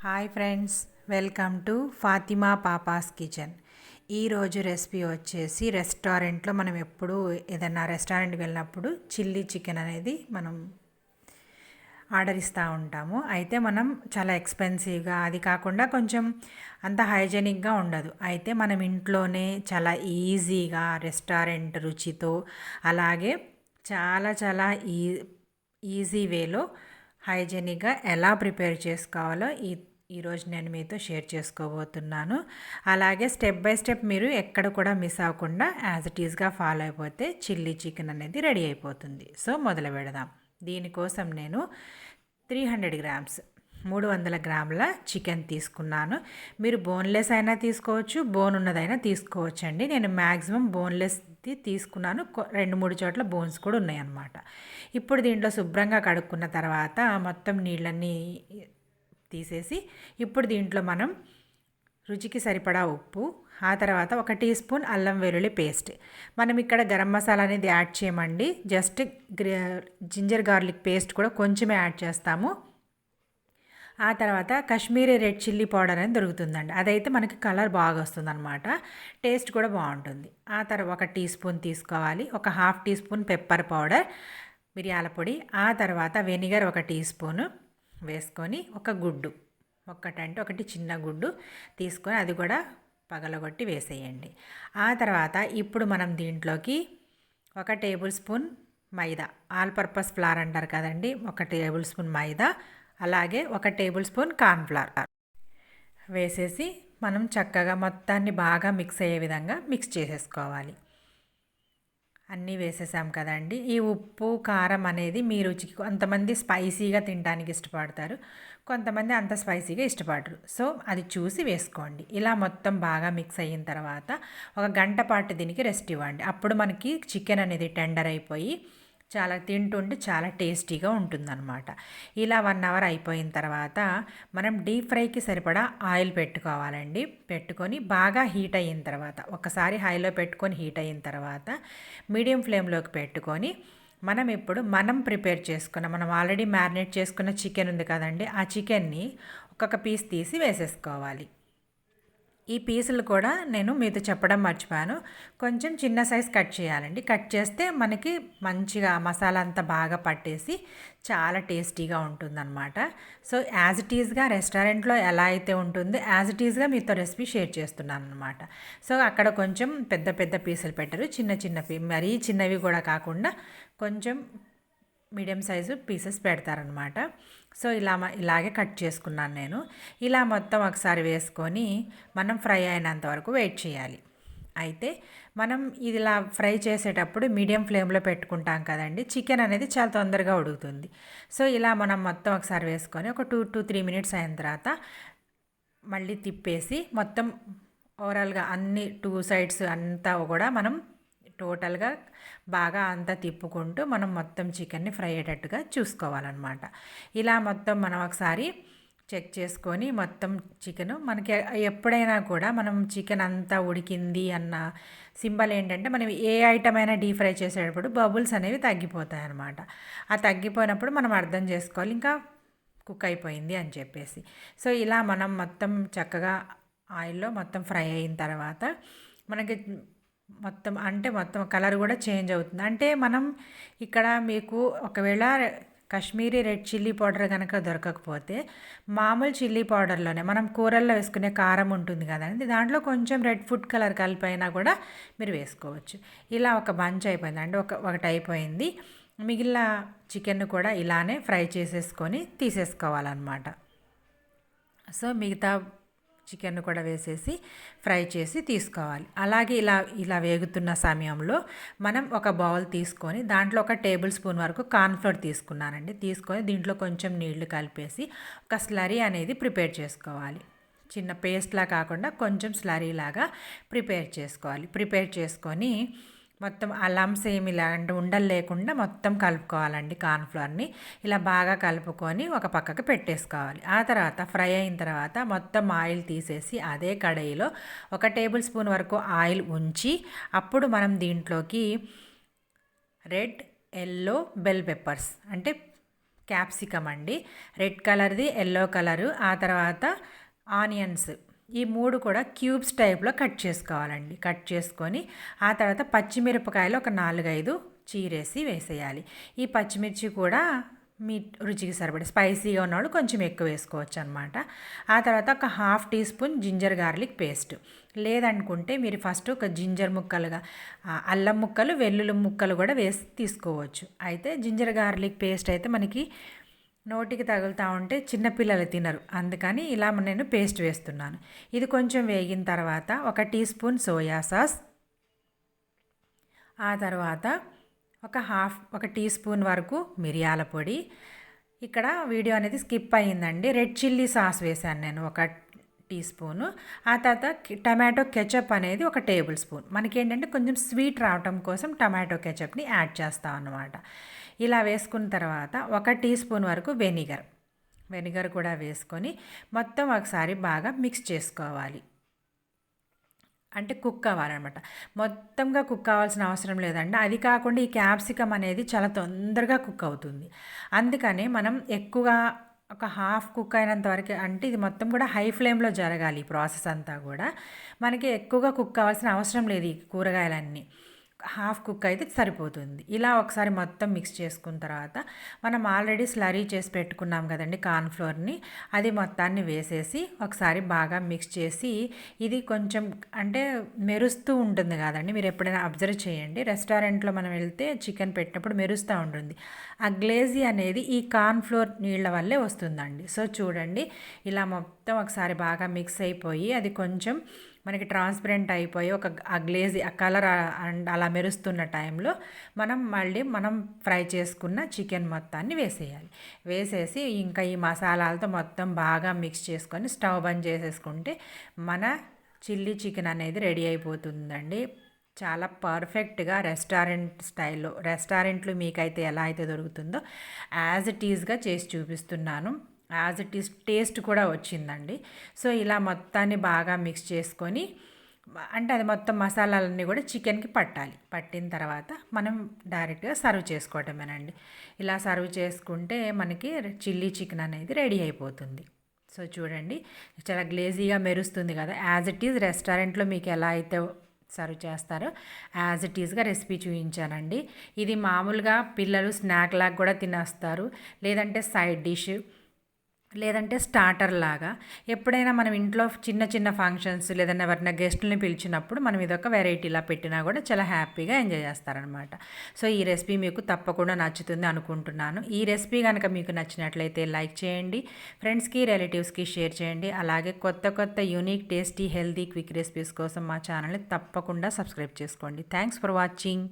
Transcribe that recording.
Hi friends, welcome to Fatima పాపాస్ kitchen. ఈరోజు recipe వచ్చేసి రెస్టారెంట్లో మనం ఎప్పుడు ఏదైనా రెస్టారెంట్కి వెళ్ళినప్పుడు చిల్లీ చికెన్ అనేది మనం ఆర్డర్ ఇస్తూ ఉంటాము. అయితే మనం చాలా ఎక్స్పెన్సివ్గా, అది కాకుండా కొంచెం అంత హైజెనిక్గా ఉండదు. అయితే మనం ఇంట్లోనే చాలా ఈజీగా రెస్టారెంట్ రుచితో, అలాగే చాలా చాలా ఈజీ వేలో హైజెనిక్గా ఎలా ప్రిపేర్ చేసుకోవాలో ఈరోజు నేను మీతో షేర్ చేసుకోబోతున్నాను. అలాగే స్టెప్ బై స్టెప్ మీరు ఎక్కడ కూడా మిస్ అవ్వకుండా యాజ్ ఇట్ ఈస్గా ఫాలో అయిపోతే చిల్లీ చికెన్ అనేది రెడీ అయిపోతుంది. సో మొదలు పెడదాం. దీనికోసం నేను 300 గ్రామ్స్ 300 గ్రాముల చికెన్ తీసుకున్నాను. మీరు బోన్లెస్ అయినా తీసుకోవచ్చు, బోన్ ఉన్నదైనా తీసుకోవచ్చు అండి. నేను మ్యాక్సిమం బోన్లెస్ది తీసుకున్నాను. 2-3 చోట్ల బోన్స్ కూడా ఉన్నాయన్నమాట. ఇప్పుడు దీంట్లో శుభ్రంగా కడుక్కున్న తర్వాత మొత్తం నీళ్ళన్నీ తీసేసి, ఇప్పుడు దీంట్లో మనం రుచికి సరిపడా ఉప్పు, ఆ తర్వాత 1 టీ స్పూన్ అల్లం వెల్లుల్లి పేస్ట్. మనం ఇక్కడ గరం మసాలా అనేది యాడ్ చేయమండి, జస్ట్ జింజర్ గార్లిక్ పేస్ట్ కూడా కొంచెమే యాడ్ చేస్తాము. ఆ తర్వాత కాశ్మీరీ రెడ్ చిల్లీ పౌడర్ అనేది దొరుకుతుందండి. అదైతే మనకి కలర్ బాగా వస్తుంది అనమాట, టేస్ట్ కూడా బాగుంటుంది. ఆ తర్వాత 1 టీ స్పూన్ తీసుకోవాలి. 1/2 టీ స్పూన్ పెప్పర్ పౌడర్, మిరియాల పొడి. ఆ తర్వాత వెనిగర్ 1 టీ స్పూను వేసుకొని, ఒక గుడ్డు, ఒకటి చిన్న గుడ్డు తీసుకొని అది కూడా పగలగొట్టి వేసేయండి. ఆ తర్వాత ఇప్పుడు మనం దీంట్లోకి 1 టేబుల్ స్పూన్ మైదా, ఆల్ పర్పస్ ఫ్లార్ అంటారు కదండి, 1 టేబుల్ స్పూన్ మైదా, అలాగే 1 టేబుల్ స్పూన్ కార్న్ఫ్లవర్ వేసేసి మనం చక్కగా మొత్తాన్ని బాగా మిక్స్ అయ్యే విధంగా మిక్స్ చేసేసుకోవాలి. అన్నీ వేసేసాం కదండి. ఈ ఉప్పు కారం అనేది మీ రుచికి, కొంతమంది స్పైసీగా తినడానికి ఇష్టపడతారు, కొంతమంది అంత స్పైసీగా ఇష్టపడరు. సో అది చూసి వేసుకోండి. ఇలా మొత్తం బాగా మిక్స్ అయిన తర్వాత 1 గంట పాటు దీనికి రెస్ట్ ఇవ్వండి. అప్పుడు మనకి చికెన్ అనేది టెండర్ అయిపోయి చాలా తింటుంటే చాలా టేస్టీగా ఉంటుందన్నమాట. ఇలా 1 అవర్ అయిపోయిన తర్వాత మనం డీప్ ఫ్రైకి సరిపడా ఆయిల్ పెట్టుకోవాలండి. పెట్టుకొని బాగా హీట్ అయిన తర్వాత, ఒకసారి హైలో పెట్టుకొని హీట్ అయిన తర్వాత మీడియం ఫ్లేమ్లోకి పెట్టుకొని మనం ప్రిపేర్ చేసుకున్న, మనం ఆల్రెడీ మ్యారినేట్ చేసుకున్న చికెన్ ఉంది కదండి, ఆ చికెన్ని ఒక్కొక్క పీస్ తీసి వేసేసుకోవాలి. ఈ పీసులు కూడా నేను మీతో చెప్పడం మర్చిపోయాను, కొంచెం చిన్న సైజ్ కట్ చేయాలండి. కట్ చేస్తే మనకి మంచిగా మసాలా అంతా బాగా పట్టేసి చాలా టేస్టీగా ఉంటుందన్నమాట. సో యాజ్ ఇట్ ఈస్గా రెస్టారెంట్లో ఎలా అయితే ఉంటుందో యాజ్ ఇట్ ఈస్గా మీతో రెసిపీ షేర్ చేస్తున్నాను అనమాట. సో అక్కడ కొంచెం పెద్ద పెద్ద పీసులు పెట్టారు, చిన్న చిన్న మరీ చిన్నవి కూడా కాకుండా కొంచెం మీడియం సైజు పీసెస్ పెడతారనమాట. సో ఇలాగే కట్ చేసుకున్నాను నేను. ఇలా మొత్తం ఒకసారి వేసుకొని మనం ఫ్రై అయినంత వరకు వెయిట్ చేయాలి. అయితే మనం ఇలా ఫ్రై చేసేటప్పుడు మీడియం ఫ్లేమ్లో పెట్టుకుంటాం కదండి, చికెన్ అనేది చాలా తొందరగా ఉడుకుతుంది. సో ఇలా మనం మొత్తం ఒకసారి వేసుకొని ఒక 2 to 3 మినిట్స్ అయిన తర్వాత మళ్ళీ తిప్పేసి మొత్తం ఓవరాల్గా అన్ని 2 సైడ్స్ అంతా కూడా మనం టోటల్గా బాగా అంతా తిప్పుకుంటూ మనం మొత్తం చికెన్ని ఫ్రై అయ్యేటట్టుగా చూసుకోవాలన్నమాట. ఇలా మొత్తం మనం ఒకసారి చెక్ చేసుకొని మొత్తం చికెను మనకి ఎప్పుడైనా కూడా మనం చికెన్ అంతా ఉడికింది అన్న సింబల్ ఏంటంటే, మనం ఏ ఐటమ్ అయినా డీప్ ఫ్రై చేసేటప్పుడు బబుల్స్ అనేవి తగ్గిపోతాయి అన్నమాట. ఆ తగ్గిపోయినప్పుడు మనం అర్థం చేసుకోవాలి ఇంకా కుక్ అయిపోయింది అని చెప్పేసి. సో ఇలా మనం మొత్తం చక్కగా ఆయిల్లో మొత్తం ఫ్రై అయిన తర్వాత మనకి మొత్తం కలర్ కూడా చేంజ్ అవుతుంది. అంటే మనం ఇక్కడ మీకు ఒకవేళ కాశ్మీరీ రెడ్ చిల్లీ పౌడర్ కనుక దొరకకపోతే మామూలు చిల్లీ పౌడర్లోనే మనం కూరల్లో వేసుకునే కారం ఉంటుంది కదండి, దాంట్లో కొంచెం రెడ్ ఫుడ్ కలర్ కలిపైనా కూడా మీరు వేసుకోవచ్చు. ఇలా ఒక బంచ్ అయిపోయింది అంటే ఒకటి అయిపోయింది. మిగిలిన చికెన్ కూడా ఇలానే ఫ్రై చేసేసుకొని తీసేసుకోవాలన్నమాట. సో మిగతా చికెన్ కూడా వేసేసి ఫ్రై చేసి తీసుకోవాలి. అలాగే ఇలా వేగుతున్న సమయంలో మనం ఒక బౌల్ తీసుకొని దాంట్లో 1 టేబుల్ స్పూన్ వరకు కార్న్ఫ్లోర్ తీసుకున్నానండి. తీసుకొని దీంట్లో కొంచెం నీళ్లు కలిపేసి ఒక స్లరీ అనేది ప్రిపేర్ చేసుకోవాలి. చిన్న పేస్ట్లా కాకుండా కొంచెం స్లరీ లాగా ప్రిపేర్ చేసుకోవాలి. ప్రిపేర్ చేసుకొని మొత్తం ఆ లమ్స్ ఏమి అంటే ఉండలు లేకుండా మొత్తం కలుపుకోవాలండి. కార్న్ఫ్లవర్ని ఇలా బాగా కలుపుకొని ఒక పక్కకు పెట్టేసుకోవాలి. ఆ తర్వాత ఫ్రై అయిన తర్వాత మొత్తం ఆయిల్ తీసేసి అదే కడాయిలో 1 టేబుల్ స్పూన్ వరకు ఆయిల్ ఉంచి, అప్పుడు మనం దీంట్లోకి రెడ్, ఎల్లో బెల్ పెప్పర్స్ అంటే క్యాప్సికమ్ అండి, రెడ్ కలర్ది, ఎల్లో కలరు, ఆ తర్వాత ఆనియన్స్, ఈ 3 కూడా క్యూబ్స్ టైప్లో కట్ చేసుకోవాలండి. కట్ చేసుకొని ఆ తర్వాత పచ్చిమిరపకాయలు ఒక 4-5 చీరేసి వేసేయాలి. ఈ పచ్చిమిర్చి కూడా మీ రుచికి సరిపడే స్పైసీగా ఉన్నవాళ్ళు కొంచెం ఎక్కువ వేసుకోవచ్చు అనమాట. ఆ తర్వాత ఒక half teaspoon ginger garlic paste, లేదనుకుంటే మీరు ఫస్ట్ ఒక జింజర్ ముక్కలుగా అల్లం ముక్కలు, వెల్లుల్లి ముక్కలు కూడా వేసి తీసుకోవచ్చు. అయితే జింజర్ గార్లిక్ పేస్ట్ అయితే మనకి నోటికి తగులుతూ ఉంటే చిన్నపిల్లలు తినరు, అందుకని ఇలా నేను పేస్ట్ వేస్తున్నాను. ఇది కొంచెం వేగిన తర్వాత ఒక టీ స్పూన్ సోయా సాస్, ఆ తర్వాత ఒక టీ స్పూన్ వరకు మిరియాల పొడి. ఇక్కడ వీడియో అనేది స్కిప్ అయ్యిందండి. రెడ్ చిల్లీ సాస్ వేసాను నేను ఒక టీ స్పూను. ఆ తర్వాత టమాటో కెచప్ అనేది ఒక టేబుల్ స్పూన్. మనకేంటంటే కొంచెం స్వీట్ రావటం కోసం టమాటో కెచప్ని యాడ్ చేస్తాం అన్నమాట. ఇలా వేసుకున్న తర్వాత ఒక టీ స్పూన్ వరకు వెనిగర్ కూడా వేసుకొని మొత్తం ఒకసారి బాగా మిక్స్ చేసుకోవాలి. అంటే కుక్ అవ్వాలన్నమాట. మొత్తంగా కుక్ అవ్వాల్సిన అవసరం లేదండి. అది కాకుండా ఈ క్యాప్సికమ్ అనేది చాలా తొందరగా కుక్ అవుతుంది. అందుకని మనం ఎక్కువగా ఒక హాఫ్ కుక్ అయినంత వరకు, అంటే ఇది మొత్తం కూడా హై ఫ్లేమ్లో జరగాలి. ఈ ప్రాసెస్ అంతా కూడా మనకి ఎక్కువగా కుక్ కావాల్సిన అవసరం లేదు. ఈ కూరగాయలన్నీ హాఫ్ కుక్ అయితే సరిపోతుంది. ఇలా ఒకసారి మొత్తం మిక్స్ చేసుకున్న తర్వాత మనం ఆల్రెడీ స్లరీ చేసి పెట్టుకున్నాం కదండి కార్న్ఫ్లోర్ని, అది మొత్తాన్ని వేసేసి ఒకసారి బాగా మిక్స్ చేసి, ఇది కొంచెం అంటే మెరుస్తూ ఉంటుంది కదండి. మీరు ఎప్పుడైనా అబ్జర్వ్ చేయండి, రెస్టారెంట్లో మనం వెళ్తే చికెన్ పెట్టినప్పుడు మెరుస్తూ ఉంటుంది. ఆ గ్లేజీ అనేది ఈ కార్న్ఫ్లోర్ నీళ్ళ వల్లే వస్తుందండి. సో చూడండి, ఇలా మొత్తం ఒకసారి బాగా మిక్స్ అయిపోయి అది కొంచెం మనకి ట్రాన్స్పరెంట్ అయిపోయి ఆ గ్లేజీ ఆ కలర్ అండ్ అలా మెరుస్తున్న టైంలో మనం ఫ్రై చేసుకున్న చికెన్ మొత్తాన్ని వేసేసి ఇంకా ఈ మసాలాలతో మొత్తం బాగా మిక్స్ చేసుకొని స్టవ్ బంద్ చేసేసుకుంటే మన చిల్లీ చికెన్ అనేది రెడీ అయిపోతుందండి. చాలా పర్ఫెక్ట్గా రెస్టారెంట్ స్టైల్లో, రెస్టారెంట్లు మీకైతే ఎలా అయితే దొరుకుతుందో యాజ్ ఇట్ ఈజ్గా చేసి చూపిస్తున్నాను. యాజ్ ఇట్ ఈస్ టేస్ట్ కూడా వచ్చిందండి. సో ఇలా మొత్తాన్ని బాగా మిక్స్ చేసుకొని, అంటే అది మొత్తం మసాలాలన్నీ కూడా చికెన్కి పట్టిన తర్వాత మనం డైరెక్ట్గా సర్వ్ చేసుకోవటమేనండి. ఇలా సర్వ్ చేసుకుంటే మనకి చిల్లీ చికెన్ అనేది రెడీ అయిపోతుంది. సో చూడండి, చాలా గ్లేజీగా మెరుస్తుంది కదా. యాజ్ ఇట్ ఈజ్ రెస్టారెంట్లో మీకు ఎలా అయితే సర్వ్ చేస్తారో యాజ్ ఇట్ ఈజ్గా రెసిపీ చూపించానండి. ఇది మామూలుగా పిల్లలు స్నాక్ లాగా కూడా తినేస్తారు, లేదంటే సైడ్ డిష్, లేదంటే స్టార్టర్ లాగా. ఎప్పుడైనా మనం ఇంట్లో చిన్న చిన్న ఫంక్షన్స్ లేదన్నా ఎవరైనా గెస్టులని పిలిచినప్పుడు మనం ఇదొక వెరైటీలా పెట్టినా కూడా చాలా హ్యాపీగా ఎంజాయ్ చేస్తారనమాట. సో ఈ రెసిపీ మీకు తప్పకుండా నచ్చుతుంది అనుకుంటున్నాను. ఈ రెసిపీ కనుక మీకు నచ్చినట్లయితే లైక్ చేయండి, ఫ్రెండ్స్కి రిలేటివ్స్కి షేర్ చేయండి. అలాగే కొత్త unique tasty healthy quick recipes కోసం మా ఛానల్ని తప్పకుండా సబ్స్క్రైబ్ చేసుకోండి. Thanks for watching.